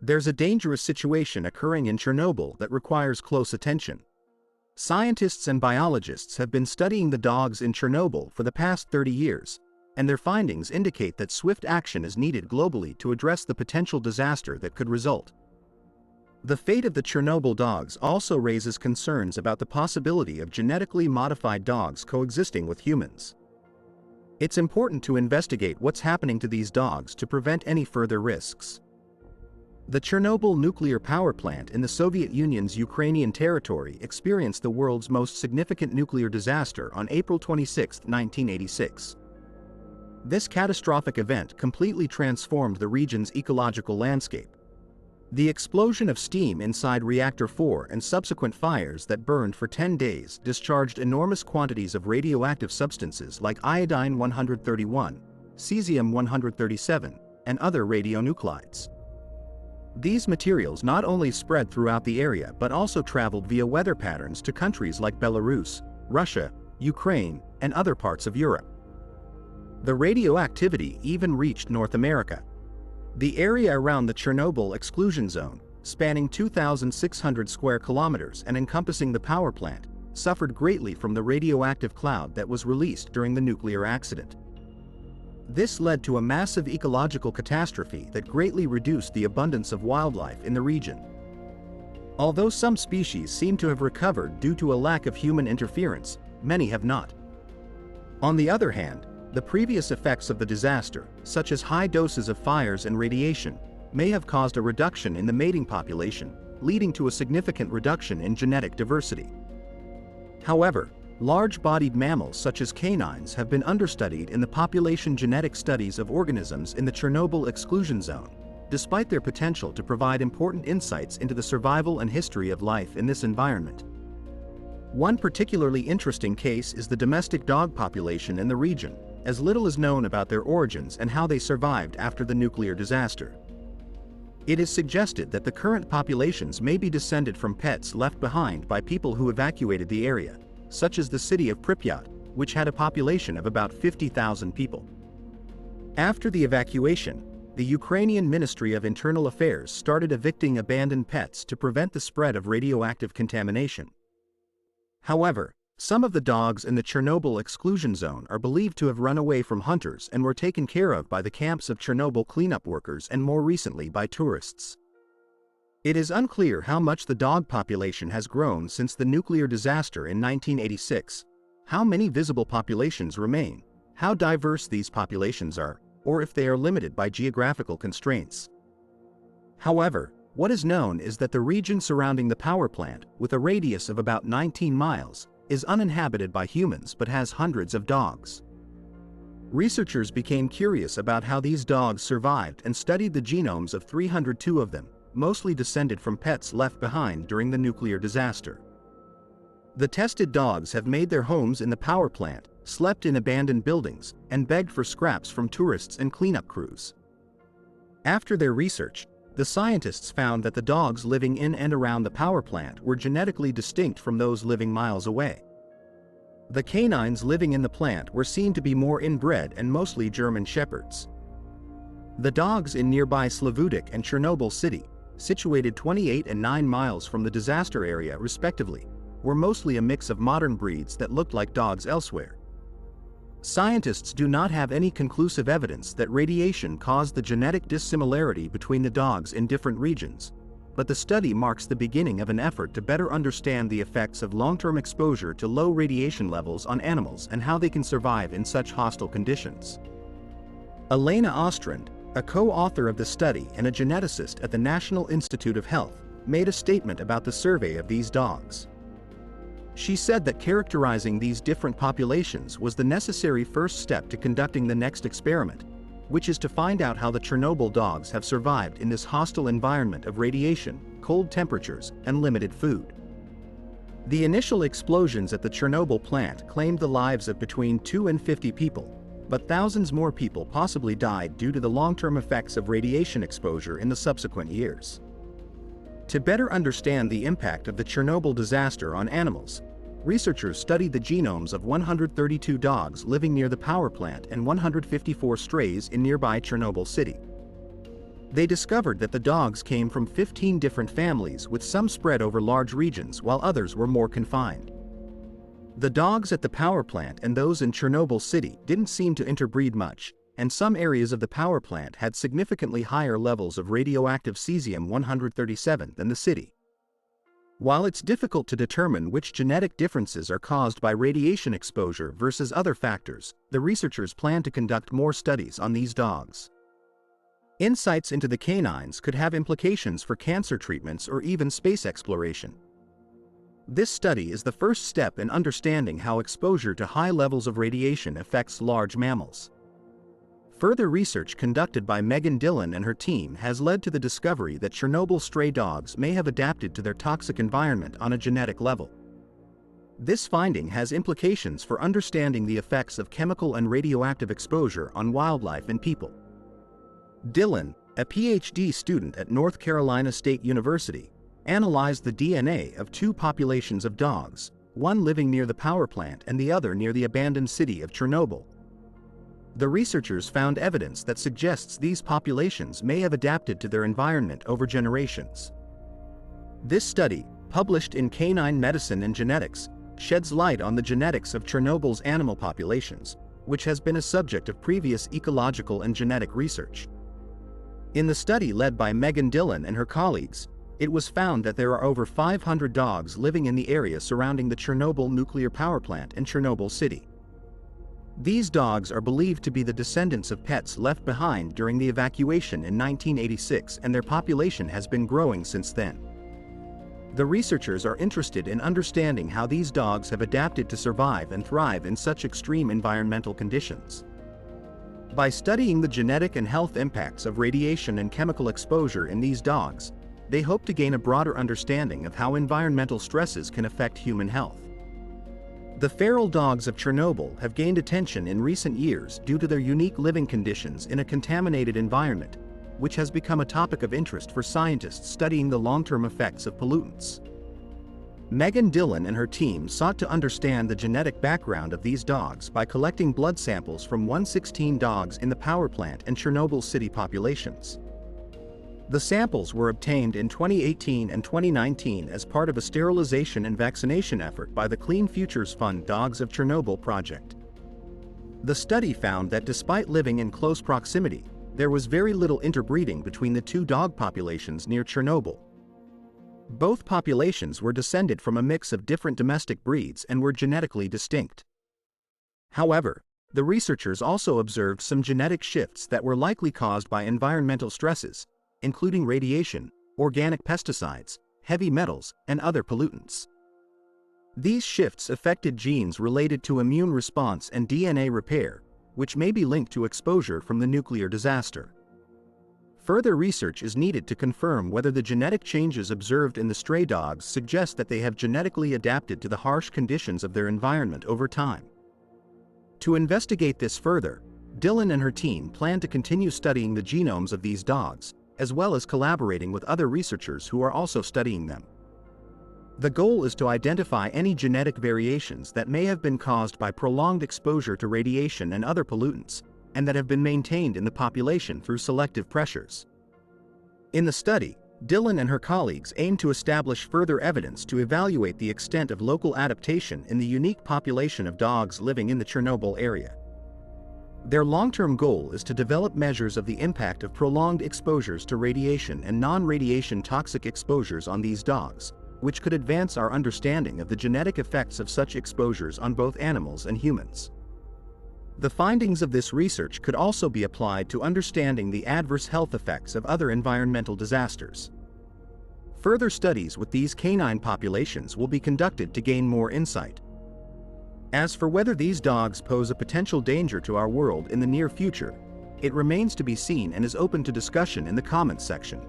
There's a dangerous situation occurring in Chernobyl that requires close attention. Scientists and biologists have been studying the dogs in Chernobyl for the past 30 years, and their findings indicate that swift action is needed globally to address the potential disaster that could result. The fate of the Chernobyl dogs also raises concerns about the possibility of genetically modified dogs coexisting with humans. It's important to investigate what's happening to these dogs to prevent any further risks. The Chernobyl nuclear power plant in the Soviet Union's Ukrainian territory experienced the world's most significant nuclear disaster on April 26, 1986. This catastrophic event completely transformed the region's ecological landscape. The explosion of steam inside Reactor 4 and subsequent fires that burned for 10 days discharged enormous quantities of radioactive substances like iodine-131, cesium-137, and other radionuclides. These materials not only spread throughout the area but also traveled via weather patterns to countries like Belarus, Russia, Ukraine, and other parts of Europe. The radioactivity even reached North America. The area around the Chernobyl exclusion zone, spanning 2,600 square kilometers and encompassing the power plant, suffered greatly from the radioactive cloud that was released during the nuclear accident. This led to a massive ecological catastrophe that greatly reduced the abundance of wildlife in the region. Although some species seem to have recovered due to a lack of human interference, many have not. On the other hand, the previous effects of the disaster, such as high doses of fires and radiation, may have caused a reduction in the mating population, leading to a significant reduction in genetic diversity. However, large-bodied mammals such as canines have been understudied in the population genetic studies of organisms in the Chernobyl exclusion zone, despite their potential to provide important insights into the survival and history of life in this environment. One particularly interesting case is the domestic dog population in the region, as little is known about their origins and how they survived after the nuclear disaster. It is suggested that the current populations may be descended from pets left behind by people who evacuated the area, such as the city of Pripyat, which had a population of about 50,000 people. After the evacuation, the Ukrainian Ministry of Internal Affairs started evicting abandoned pets to prevent the spread of radioactive contamination. However, some of the dogs in the Chernobyl exclusion zone are believed to have run away from hunters and were taken care of by the camps of Chernobyl cleanup workers and more recently by tourists. It is unclear how much the dog population has grown since the nuclear disaster in 1986, how many visible populations remain, how diverse these populations are, or if they are limited by geographical constraints. However, what is known is that the region surrounding the power plant, with a radius of about 19 miles, is uninhabited by humans but has hundreds of dogs. Researchers became curious about how these dogs survived and studied the genomes of 302 of them, mostly descended from pets left behind during the nuclear disaster. The tested dogs have made their homes in the power plant, slept in abandoned buildings, and begged for scraps from tourists and cleanup crews. After their research, the scientists found that the dogs living in and around the power plant were genetically distinct from those living miles away. The canines living in the plant were seen to be more inbred and mostly German shepherds. The dogs in nearby Slavudik and Chernobyl City, situated 28 and 9 miles from the disaster area respectively, were mostly a mix of modern breeds that looked like dogs elsewhere. Scientists do not have any conclusive evidence that radiation caused the genetic dissimilarity between the dogs in different regions, but the study marks the beginning of an effort to better understand the effects of long-term exposure to low radiation levels on animals and how they can survive in such hostile conditions. Elena Ostrand, a co-author of the study and a geneticist at the National Institute of Health, made a statement about the survey of these dogs. She said that characterizing these different populations was the necessary first step to conducting the next experiment, which is to find out how the Chernobyl dogs have survived in this hostile environment of radiation, cold temperatures, and limited food. The initial explosions at the Chernobyl plant claimed the lives of between 2 and 50 people, but thousands more people possibly died due to the long-term effects of radiation exposure in the subsequent years. To better understand the impact of the Chernobyl disaster on animals, researchers studied the genomes of 132 dogs living near the power plant and 154 strays in nearby Chernobyl City. They discovered that the dogs came from 15 different families, with some spread over large regions while others were more confined. The dogs at the power plant and those in Chernobyl city didn't seem to interbreed much, and some areas of the power plant had significantly higher levels of radioactive cesium-137 than the city. While it's difficult to determine which genetic differences are caused by radiation exposure versus other factors, the researchers plan to conduct more studies on these dogs. Insights into the canines could have implications for cancer treatments or even space exploration. This study is the first step in understanding how exposure to high levels of radiation affects large mammals. Further research conducted by Megan Dillon and her team has led to the discovery that Chernobyl stray dogs may have adapted to their toxic environment on a genetic level. This finding has implications for understanding the effects of chemical and radioactive exposure on wildlife and people. Dillon, a PhD student at North Carolina State University, analyzed the DNA of two populations of dogs, one living near the power plant and the other near the abandoned city of Chernobyl. The researchers found evidence that suggests these populations may have adapted to their environment over generations. This study, published in Canine Medicine and Genetics, sheds light on the genetics of Chernobyl's animal populations, which has been a subject of previous ecological and genetic research. In the study led by Megan Dillon and her colleagues, it was found that there are over 500 dogs living in the area surrounding the Chernobyl nuclear power plant in Chernobyl city. These dogs are believed to be the descendants of pets left behind during the evacuation in 1986, and their population has been growing since then. The researchers are interested in understanding how these dogs have adapted to survive and thrive in such extreme environmental conditions. By studying the genetic and health impacts of radiation and chemical exposure in these dogs, they hope to gain a broader understanding of how environmental stresses can affect human health. The feral dogs of Chernobyl have gained attention in recent years due to their unique living conditions in a contaminated environment, which has become a topic of interest for scientists studying the long-term effects of pollutants. Megan Dillon and her team sought to understand the genetic background of these dogs by collecting blood samples from 116 dogs in the power plant and Chernobyl city populations. The samples were obtained in 2018 and 2019 as part of a sterilization and vaccination effort by the Clean Futures Fund Dogs of Chernobyl project. The study found that despite living in close proximity, there was very little interbreeding between the two dog populations near Chernobyl. Both populations were descended from a mix of different domestic breeds and were genetically distinct. However, the researchers also observed some genetic shifts that were likely caused by environmental stresses, including radiation, organic pesticides, heavy metals, and other pollutants. These shifts affected genes related to immune response and DNA repair, which may be linked to exposure from the nuclear disaster. Further research is needed to confirm whether the genetic changes observed in the stray dogs suggest that they have genetically adapted to the harsh conditions of their environment over time. To investigate this further, Dillon and her team plan to continue studying the genomes of these dogs, as well as collaborating with other researchers who are also studying them. The goal is to identify any genetic variations that may have been caused by prolonged exposure to radiation and other pollutants, and that have been maintained in the population through selective pressures. In the study, Dillon and her colleagues aim to establish further evidence to evaluate the extent of local adaptation in the unique population of dogs living in the Chernobyl area. Their long-term goal is to develop measures of the impact of prolonged exposures to radiation and non-radiation toxic exposures on these dogs, which could advance our understanding of the genetic effects of such exposures on both animals and humans. The findings of this research could also be applied to understanding the adverse health effects of other environmental disasters. Further studies with these canine populations will be conducted to gain more insight. As for whether these dogs pose a potential danger to our world in the near future, it remains to be seen and is open to discussion in the comments section.